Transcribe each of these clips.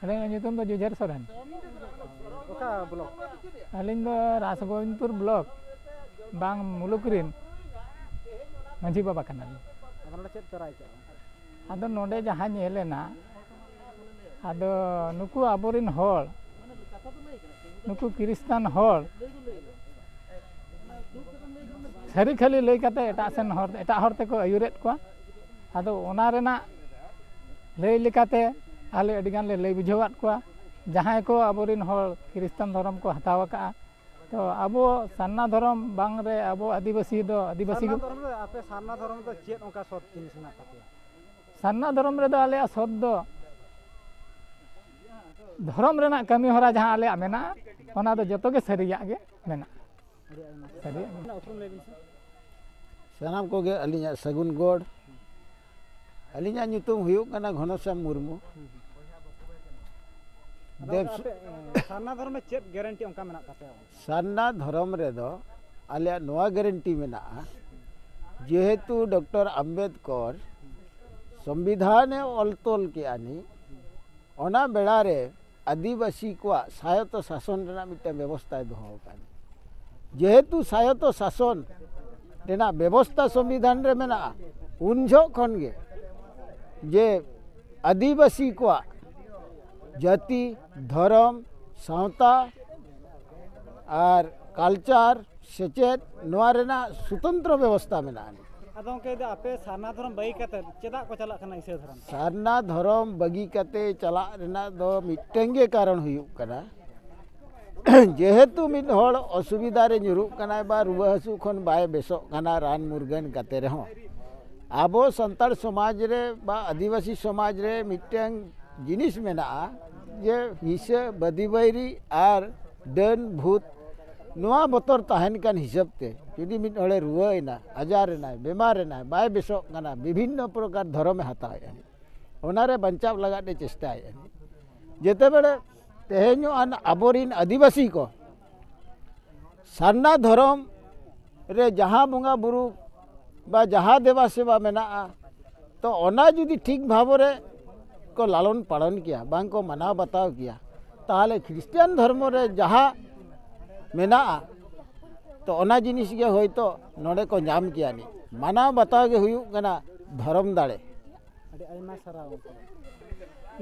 Aling nyutum do Jujar Soren. Oka blok. Aling do Rasagopindpur blok. Bang Mulukurin. Manji Baba kan aling. Abang cek terai cek. Ado node jahan nyelena. Ado nuku aborin hol. Nuku Kristan hol. Sari khali lay kate eta sen hor eta hor te ko ayuret ko. Ado ona rena lay lekate ale adigan le lay bujhawat ko jahay ko aborin hol Kristan dhorom ko hataw ka to abo sanna dhorom bang re abo adibasi do adibasi Sanna dhorom re ape sanna dhorom do chet onka sot jinis menak tapia. Sanna dhorom re do ale sot do dhorom rena kami hora jahan ale mena ona do joto ge sariya ge mena sari sanam ko ge alinya sagun god alinya nyutum huyuk kana Ghanosam Murmu. Sanna dhorom chet guarantee onka menak tapia. Sanna dhorom re do ale noa guarantee mena jehetu Dr. Ambedkar संविधान अलतोल के आनी ओना बेड़ा रे आदिवासी को सायत शासन रेना मिटे व्यवस्था दोहो कानी जेहेतु सायत शासन रेना व्यवस्था संविधान रे मेना उनझो खन गे जे आदिवासी को जाति धर्म सावता और कल्चर सेचेत नोआ रेना स्वतंत्र व्यवस्था मेना Adong ke da ape sarna dhorom bagi kate cedak ko chalak kana isai dhorom. Sarna dhorom bagi kate chalak rena do miteng ge karon huyuk kana jehetu mid hor asubida re nyuruk kana ba ruwa hasu khon bai besok kana ran murgan kate reho abo santar samaj re ba adivasi samaj re miteng jinis mena je hisa badibairi ar dan bhut noa botor tahen kan hisab te jodi mit hole ruwaina ajarena bemarena bai besok kana bibhinno prokar dhorom hataw yani onare bancap lagat de chesta yani jete bele tehenyo an aborin adivasi ko sarna dhorom re jaha bunga buru ba jaha deba seba mena to ona jodi thik bhabore ko lalon palan kiya bang ko manaw bataw kiya tahale Christian dharmo re jaha मेना तो ओना जिनिस गे होयतो नोडे को नाम किया नि माना बताओ गे हुयु कना धर्म दाड़े अरे आयमा सारा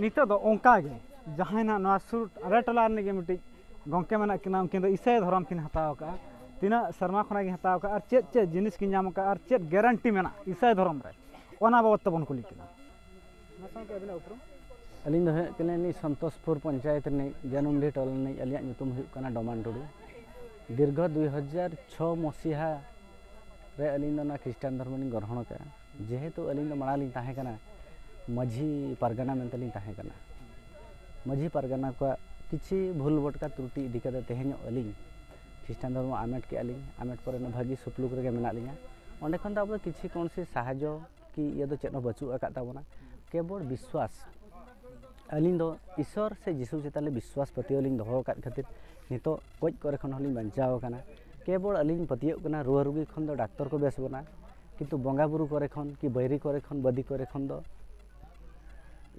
नितो दो ओंका गे जहाना नवा सुर अरे टला ने गे मिटि गंके मना किना उनकिन दो इसे धर्म किन हताव का तिना शर्मा खना गे हताव का और चेत चेत जिनिस किन नाम का और चेत गारंटी मेना इसे धर्म रे ओना बाबत तबन कुली किना नसन के बिना उपरो अलिन दो कने नि संतोषपुर पंचायत ने जन्मडी टोल ने अलिया nyutum हुयु कना डोमान टुडू दीर्घ 2006 मसीहा रे अलिन ना ख्रिस्टान धर्म नि ग्रहण का जेहेतु अलिन मणाली ताहे कना माझी परगना मेंतली ताहे कना माझी परगना को किछि भूल बटका त्रुटि दिकते तेहेन अलिन ख्रिस्टान धर्म आमेट के अलिन आमेट पर न भागी सुपलुक रे मेना लिया ओंडे खन अब किछि कोनसी साहाय्य कि ये दो चेनो बचु आका ताबना केवल विश्वास अलिन दो ईश्वर से जीसु चेताले विश्वास पति अलिन दोहो का खातिर नितो कोज करे खन हलिन बंचाव कना केवल अलिन पतियो कना रुआ रुगी खन दो डाक्टर को बेस बना किंतु बंगा बुरु करे खन कि बैरी करे खन बदी करे खन दो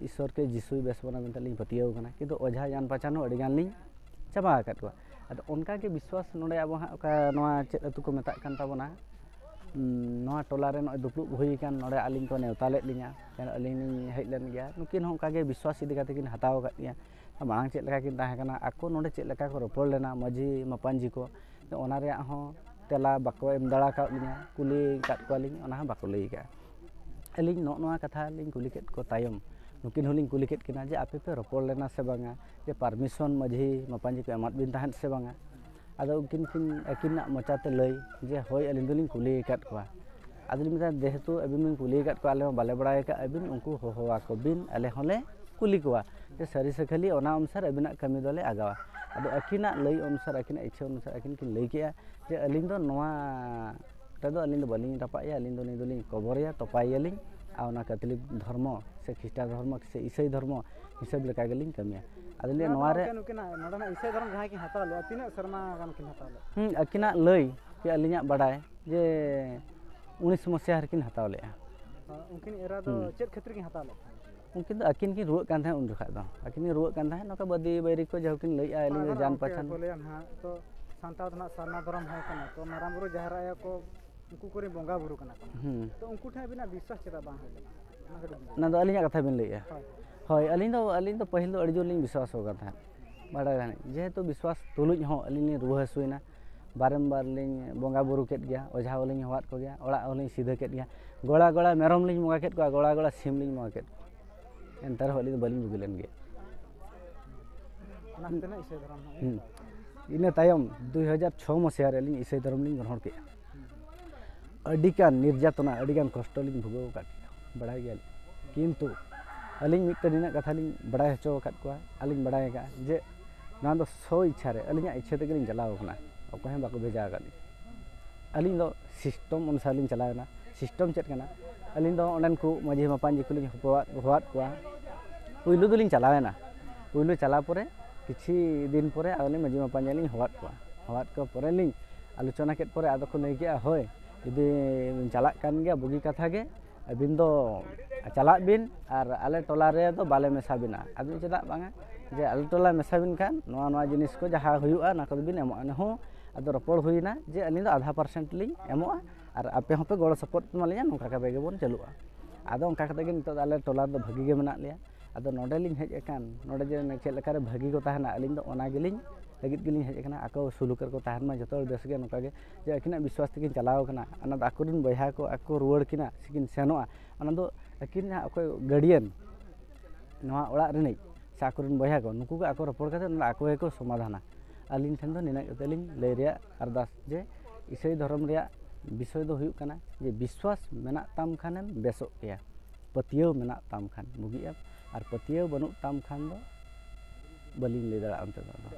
ईश्वर के जीसु बेस बना मेंतलिन पतियो कना किंतु ओझा जान पहचानो अडी गान लिन चाबा आकात को अद उनका के विश्वास नोडे अब हा का नोआ चेत अतु को मेता कान ताबना नोआ टोला रे न दुपलु होई कान नोडे अलिन को नेवताले लिया अलिन हेज लेन गया नुकिन हों कागे विश्वास इदी काते किन हताव का दिया मांग चेत लका किन ताहे कना आको नोडे चेत लका को रोपड़ लेना माझी मपांजी को ओना रे हो तेला बाको एम दाड़ा का लिया कुली काट को लिन ओना हा बाको लई का अलिन नो नोआ कथा लिन कुली केत को तायम नुकिन होलिन कुली केत किना जे आपे पे रोपड़ लेना से बांगा जे परमिशन माझी मपांजी को एमात बिन ताहन से बांगा आदो उनकिन किन अकिन मचाते लई जे होय अलिन दोलिन कुली काट को आदो मिता देहतु अबिन कुली काट को आले बाले बड़ाय का अबिन उनको होवा को बिन आले होले कुली को जे सरी से खाली ओना अनुसार अबिना कमी दोले आगावा आदो अकिना लई अनुसार अकिना इच्छा अनुसार अकिन किन लई किया जे अलिन दो नोआ तदो अलिन दो बलिन टपाया अलिन दो निदोलिन कबरिया टपाया लिन आ ओना कैथोलिक धर्म से ख्रिस्टान धर्म से ईसाई धर्म हिसाब लेका गेलिन कमिया अदले नोआ रे नुकिना नोडना ईसाई धर्म जहां कि हता ले तिना शर्मा गान किन हता ले अकिना लई कि अलिना बडाय जे 19 मसीहा हरकिन हताव ले उनकिन एरा दो चेत क्षेत्र कि हता ले उनकिन तो अकिन की रुआक कान थाहे उन जोखा दो अकिन की रुआक कान थाहे नोका बदी बैरी को जहु किन लई आइली जान पहचान तो सांताल रना सारना धर्म है कना तो माराम बुरु जहर आया को उनको कोरी बोंगा बुरु कना तो उनको ठे बिना विश्वास चेता बांग है ना दो अलिया कथा बिन लई होय अलिन तो पहिल दो अड़ी जोर लिंग विश्वास होगा था बड़ा गाने जेहेतु विश्वास तुलुज हो अलिन रुआ हसुइना बारंबार लिंग बोंगा बुरु केट गया ओझा लिंग हवात को गया ओड़ा लिंग सीधा केट गया गोड़ा गोड़ा मेरम लिंग मोगा केट को गोड़ा गोड़ा सिम लिंग मोगा केट एंतर अलिन बलिंग बुगिलन गे इन तायम 2006 मसीहा रे अलिन ईसाई धर्म लिंग ग्रहण के अडिकान निर्यातना अडिकान कष्ट लिंग भुगव काट बड़ा गया किंतु अलिंग मिटन इन कथा लिंग बड़ा हचो काट को अलिंग बड़ा का जे ना दो सो इच्छा रे अलिंग इच्छा ते लिंग चलाव कना अको हम बाको भेजा का अलिंग दो सिस्टम अनुसार लिंग चलावना सिस्टम चेत कना अलिंग दो ओनन को माझी मापान जी को लिंग होवात को पुइलु दो लिंग चलावेना पुइलु चला परे किछि दिन परे आले माझी मापान लिंग होवात को परे लिंग आलोचना केत परे आदो को लई के होय यदि चला कान गया बुगी कथा गे अबिन दो चला बिन और आले टोला रे दो बाले मेसा बिना आदमी चेदा बांगा जे आले टोला मेसा बिन खान नवा नवा जिनिस को जहा हुयुआ ना को बिन एमो अने हो आदो रपड़ हुइना जे अली दो आधा % लिंग एमोआ और आपे होपे गड़ सपोर्ट मालिया नोका का बेगे बोन चलुआ आदो ओंका कते गे नितो आले टोला दो भागी गे मेना लिया आदो नोडे लिंग हेज एकान नोडे जे चेद लेका रे भागी को ताहना अलिंग दो ओना गेलिंग लगित गेलिंग हेज एकाना आको सुलुकर को ताहन मा जतो बेस गे नोका गे जे अकिना विश्वास तकिन चलाव कना अना दो आकुरिन बयहा को आको रुवाड़ किना सिकिन सेनोआ अना दो अकिन अको गार्डियन नवा ओड़ा रेनि से आकुरिन बयहा को नुकु को आको रपड़ काते आको को समाधाना अलिंग ठेन दो निना कतेलिंग लय रिया अरदास जे ईसाई धर्म रिया विषय दो हुयुक कना जे विश्वास मेना ताम खानेम बेसो गया पतियो मेना ताम खान मुगिया और पतियो बनु ताम खान दो बलिंग ले दड़ा अंत दो